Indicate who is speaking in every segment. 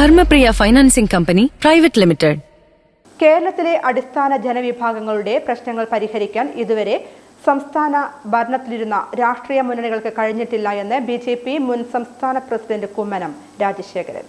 Speaker 1: Dharmapriya financing company private limited.
Speaker 2: കേരളത്തിലെ അടിസ്ഥാന ജനവിഭാഗങ്ങളുടെ പ്രശ്നങ്ങൾ പരിഹരിക്കാൻ ഇതുവരെ സംസ്ഥാന ഭരണത്തിലിരുന്ന രാഷ്ട്രീയ മുന്നണികൾക്ക് കഴിഞ്ഞിട്ടില്ല എന്ന് ബിജെപി മുൻ സംസ്ഥാന പ്രസിഡന്റ് കുമ്മനം രാജശേഖരൻ.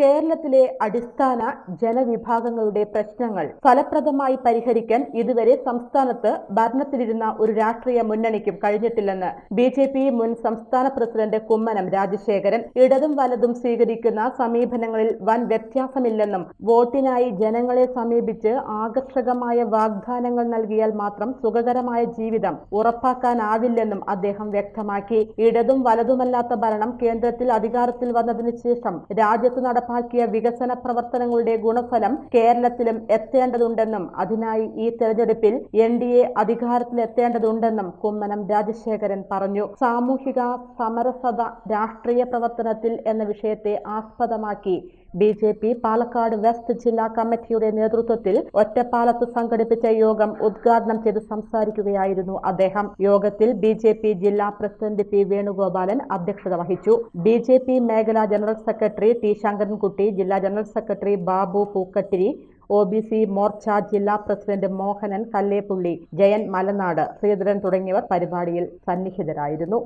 Speaker 2: കേരളത്തിലെ അടിസ്ഥാന ജനവിഭാഗങ്ങളുടെ പ്രശ്നങ്ങൾ ഫലപ്രദമായി പരിഹരിക്കാൻ ഇതുവരെ സംസ്ഥാനത്ത് ഭരണത്തിലിരുന്ന ഒരു രാഷ്ട്രീയ മുന്നണിക്കും കഴിഞ്ഞിട്ടില്ലെന്ന് ബിജെപി മുൻ സംസ്ഥാന പ്രസിഡന്റ് കുമ്മനം രാജശേഖരൻ. ഇടതും വലതും സ്വീകരിക്കുന്ന സമീപനങ്ങളിൽ വൻ വ്യത്യാസമില്ലെന്നും വോട്ടിനായി ജനങ്ങളെ സമീപിച്ച് ആകർഷകമായ വാഗ്ദാനങ്ങൾ നൽകിയാൽ മാത്രം സുഖകരമായ ജീവിതം ഉറപ്പാക്കാനാവില്ലെന്നും അദ്ദേഹം വ്യക്തമാക്കി. ഇടതും വലതുമല്ലാത്ത ഭരണം കേന്ദ്രത്തിൽ അധികാരത്തിൽ വന്നതിനു ശേഷം രാജ്യത്ത് നടപ്പാക്കിയ വികസന പ്രവർത്തനങ്ങളുടെ ഗുണഫലം കേരളത്തിലും എത്തേണ്ടതുണ്ടെന്നും അതിനായി ഈ തെരഞ്ഞെടുപ്പിൽ NDA അധികാരത്തിലെത്തേണ്ടതുണ്ടെന്നും കുമ്മനം രാജശേഖരൻ പറഞ്ഞു. സാമൂഹിക സമരസത രാഷ്ട്രീയ പ്രവർത്തനത്തിൽ എന്ന വിഷയത്തെ ആസ്പദമാക്കി ബിജെപി പാലക്കാട് വെസ്റ്റ് ജില്ലാ കമ്മിറ്റിയുടെ നേതൃത്വത്തിൽ ഒറ്റപ്പാലത്ത് സംഘടിപ്പിച്ച യോഗം ഉദ്ഘാടനം ചെയ്ത് സംസാരിക്കുകയായിരുന്നു അദ്ദേഹം. യോഗത്തിൽ ബിജെപി ജില്ലാ പ്രസിഡന്റ് പി വേണുഗോപാലൻ അധ്യക്ഷത വഹിച്ചു. ബിജെപി മേഖലാ ജനറൽ സെക്രട്ടറി ടി ശങ്കരൻകുട്ടി, ജില്ലാ general secretary Babu Pookkattiri, OBC Morcha ജില്ലാ പ്രസിഡന്റ് മോഹനൻ കല്ലേപ്പുള്ളി, ജയൻ മലനാട്, ശ്രീധരൻ തുടങ്ങിയവർ പരിപാടിയിൽ സന്നിഹിതരായിരുന്നു.